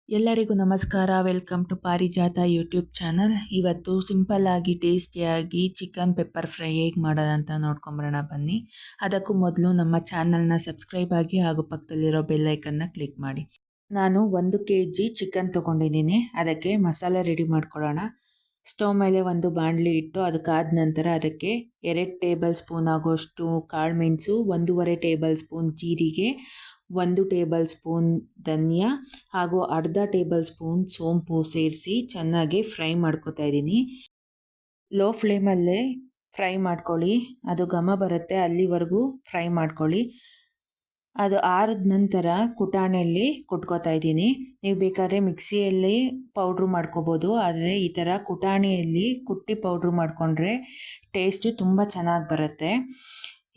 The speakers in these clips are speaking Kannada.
ಎಲ್ಲರಿಗೂ ನಮಸ್ಕಾರ. ವೆಲ್ಕಮ್ ಟು ಪಾರಿಜಾತ ಯೂಟ್ಯೂಬ್ ಚಾನಲ್. ಇವತ್ತು ಸಿಂಪಲ್ ಆಗಿ ಟೇಸ್ಟಿಯಾಗಿ ಚಿಕನ್ ಪೆಪ್ಪರ್ ಫ್ರೈ ಹೇಗೆ ಮಾಡೋದಂತ ನೋಡ್ಕೊಂಬರೋಣ ಬನ್ನಿ. ಅದಕ್ಕೂ ಮೊದಲು ನಮ್ಮ ಚಾನಲ್ನ ಸಬ್ಸ್ಕ್ರೈಬ್ ಆಗಿ ಹಾಗೂ ಪಕ್ಕದಲ್ಲಿರೋ ಬೆಲ್ಲೈಕನ್ನ ಕ್ಲಿಕ್ ಮಾಡಿ. ನಾನು 1 kg ಚಿಕನ್ ತೊಗೊಂಡಿದ್ದೀನಿ. ಅದಕ್ಕೆ ಮಸಾಲೆ ರೆಡಿ ಮಾಡ್ಕೊಳ್ಳೋಣ. ಸ್ಟವ್ ಮೇಲೆ ಒಂದು ಬಾಣಲಿ ಇಟ್ಟು ಅದಕ್ಕಾದ ನಂತರ ಅದಕ್ಕೆ 2 ಟೇಬಲ್ ಸ್ಪೂನ್ ಆಗೋಷ್ಟು ಕಾಳು ಮೆಣಸು, 1.5 ಟೇಬಲ್ ಸ್ಪೂನ್ ಜೀರಿಗೆ, 1 ಟೇಬಲ್ ಸ್ಪೂನ್ ಧನಿಯಾ ಹಾಗೂ ಅರ್ಧ ಟೇಬಲ್ ಸ್ಪೂನ್ ಸೋಂಪು ಸೇರಿಸಿ ಚೆನ್ನಾಗಿ ಫ್ರೈ ಮಾಡ್ಕೊತಾ ಇದ್ದೀನಿ. ಲೋ ಫ್ಲೇಮಲ್ಲೇ ಫ್ರೈ ಮಾಡ್ಕೊಳ್ಳಿ, ಅದು ಘಮ ಬರುತ್ತೆ ಅಲ್ಲಿವರೆಗೂ ಫ್ರೈ ಮಾಡ್ಕೊಳ್ಳಿ. ಅದು ಆರಿದ ನಂತರ ಕುಟಾಣಿಯಲ್ಲಿ ಕುಟ್ಕೋತಾ ಇದ್ದೀನಿ. ನೀವು ಬೇಕಾದ್ರೆ ಮಿಕ್ಸಿಯಲ್ಲಿ ಪೌಡ್ರು ಮಾಡ್ಕೋಬೋದು, ಆದರೆ ಈ ಥರ ಕುಟಾಣಿಯಲ್ಲಿ ಕುಟ್ಟಿ ಪೌಡ್ರು ಮಾಡಿಕೊಂಡ್ರೆ ಟೇಸ್ಟು ತುಂಬ ಚೆನ್ನಾಗಿ ಬರುತ್ತೆ.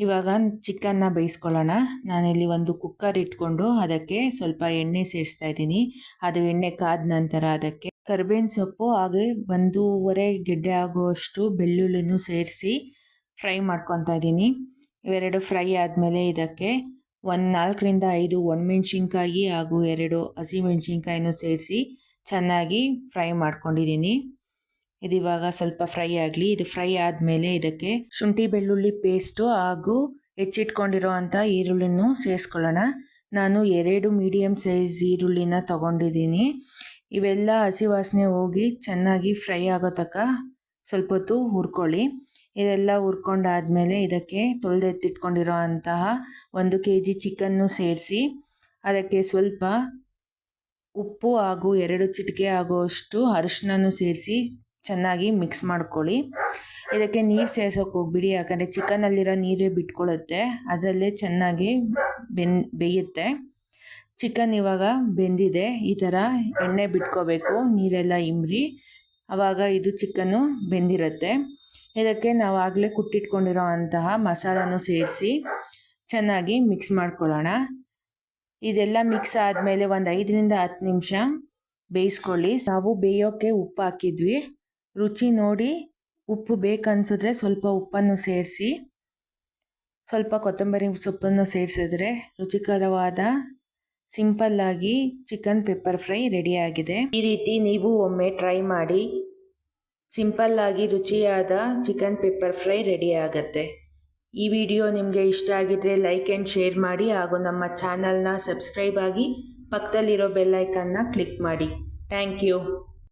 ಇವಾಗ ಚಿಕನ್ನ ಬೇಯಿಸ್ಕೊಳ್ಳೋಣ. ನಾನಿಲ್ಲಿ ಒಂದು ಕುಕ್ಕರ್ ಇಟ್ಕೊಂಡು ಅದಕ್ಕೆ ಸ್ವಲ್ಪ ಎಣ್ಣೆ ಸೇರಿಸ್ತಾ ಇದ್ದೀನಿ. ಅದು ಎಣ್ಣೆ ಕಾದ ನಂತರ ಅದಕ್ಕೆ ಕರಿಬೇವಿನ ಸೊಪ್ಪು ಹಾಗೆ 1.5 ಗೆಡ್ಡೆ ಆಗುವಷ್ಟು ಬೆಳ್ಳುಳ್ಳಿನೂ ಸೇರಿಸಿ ಫ್ರೈ ಮಾಡ್ಕೊತಾ ಇದ್ದೀನಿ. ಇವೆರಡು ಫ್ರೈ ಆದಮೇಲೆ ಇದಕ್ಕೆ 4 ರಿಂದ 5 ಒಣಮೆಣ್ಸಿನ್ಕಾಯಿ ಹಾಗೂ 2 ಹಸಿಮೆಣ್ಸಿನ್ಕಾಯಿನೂ ಸೇರಿಸಿ ಚೆನ್ನಾಗಿ ಫ್ರೈ ಮಾಡ್ಕೊಂಡಿದ್ದೀನಿ. ಇದು ಇವಾಗ ಸ್ವಲ್ಪ ಫ್ರೈ ಆಗಲಿ. ಇದು ಫ್ರೈ ಆದಮೇಲೆ ಇದಕ್ಕೆ ಶುಂಠಿ ಬೆಳ್ಳುಳ್ಳಿ ಪೇಸ್ಟು ಹಾಗೂ ಹೆಚ್ಚಿಟ್ಕೊಂಡಿರೋ ಅಂಥ ಈರುಳ್ಳಿನೂ ಸೇರಿಸ್ಕೊಳ್ಳೋಣ. ನಾನು 2 ಮೀಡಿಯಮ್ ಸೈಜ್ ಈರುಳ್ಳಿನ ತೊಗೊಂಡಿದ್ದೀನಿ. ಇವೆಲ್ಲ ಹಸಿ ವಾಸನೆ ಹೋಗಿ ಚೆನ್ನಾಗಿ ಫ್ರೈ ಆಗೋ ತನಕ ಸ್ವಲ್ಪ ಹೊತ್ತು ಹುರ್ಕೊಳ್ಳಿ. ಇದೆಲ್ಲ ಹುರ್ಕೊಂಡಾದಮೇಲೆ ಇದಕ್ಕೆ ತೊಳೆದೆತ್ತಿಟ್ಕೊಂಡಿರೋ ಅಂತಹ 1 kg ಚಿಕನ್ನು ಸೇರಿಸಿ ಅದಕ್ಕೆ ಸ್ವಲ್ಪ ಉಪ್ಪು ಹಾಗೂ 2 ಚಿಟಿಕೆ ಆಗುವಷ್ಟು ಅರಿಶಿನನೂ ಸೇರಿಸಿ ಚೆನ್ನಾಗಿ ಮಿಕ್ಸ್ ಮಾಡ್ಕೊಳ್ಳಿ. ಇದಕ್ಕೆ ನೀರು ಸೇರ್ಸೋಕೆ ಹೋಗ್ಬಿಡಿ, ಯಾಕಂದರೆ ಚಿಕನಲ್ಲಿರೋ ನೀರೇ ಬಿಟ್ಕೊಳ್ಳುತ್ತೆ, ಅದರಲ್ಲೇ ಚೆನ್ನಾಗಿ ಬೇಯುತ್ತೆ. ಚಿಕನ್ ಇವಾಗ ಬೆಂದಿದೆ. ಈ ಥರ ಎಣ್ಣೆ ಬಿಟ್ಕೋಬೇಕು, ನೀರೆಲ್ಲ ಇಂಬ್ರಿ, ಆವಾಗ ಇದು ಚಿಕನ್ನು ಬೆಂದಿರುತ್ತೆ. ಇದಕ್ಕೆ ನಾವು ಆಗಲೇ ಕುಟ್ಟಿಟ್ಕೊಂಡಿರೋ ಅಂತಹ ಮಸಾಲನೂ ಸೇರಿಸಿ ಚೆನ್ನಾಗಿ ಮಿಕ್ಸ್ ಮಾಡ್ಕೊಳ್ಳೋಣ. ಇದೆಲ್ಲ ಮಿಕ್ಸ್ ಆದಮೇಲೆ ಒಂದು 5 ರಿಂದ 10 ನಿಮಿಷ ಬೇಯಿಸ್ಕೊಳ್ಳಿ. ನಾವು ಬೇಯೋಕ್ಕೆ ಉಪ್ಪು ಹಾಕಿದ್ವಿ, ರುಚಿ ನೋಡಿ ಉಪ್ಪು ಬೇಕನ್ಸಿದ್ರೆ ಸ್ವಲ್ಪ ಉಪ್ಪನ್ನು ಸೇರಿಸಿ, ಸ್ವಲ್ಪ ಕೊತ್ತಂಬರಿ ಸೊಪ್ಪನ್ನು ಸೇರಿಸಿದ್ರೆ ರುಚಿಕರವಾದ ಸಿಂಪಲ್ಲಾಗಿ ಚಿಕನ್ ಪೆಪ್ಪರ್ ಫ್ರೈ ರೆಡಿಯಾಗಿದೆ. ಈ ರೀತಿ ನೀವು ಒಮ್ಮೆ ಟ್ರೈ ಮಾಡಿ. ಸಿಂಪಲ್ಲಾಗಿ ರುಚಿಯಾದ ಚಿಕನ್ ಪೆಪ್ಪರ್ ಫ್ರೈ ರೆಡಿ ಆಗುತ್ತೆ. ಈ ವಿಡಿಯೋ ನಿಮಗೆ ಇಷ್ಟ ಆಗಿದ್ರೆ ಲೈಕ್ ಆ್ಯಂಡ್ ಶೇರ್ ಮಾಡಿ ಹಾಗೂ ನಮ್ಮ ಚಾನಲ್ನ ಸಬ್ಸ್ಕ್ರೈಬ್ ಆಗಿ ಪಕ್ಕದಲ್ಲಿರೋ ಬೆಲ್ಲೈಕನ್ನ ಕ್ಲಿಕ್ ಮಾಡಿ. Thank you.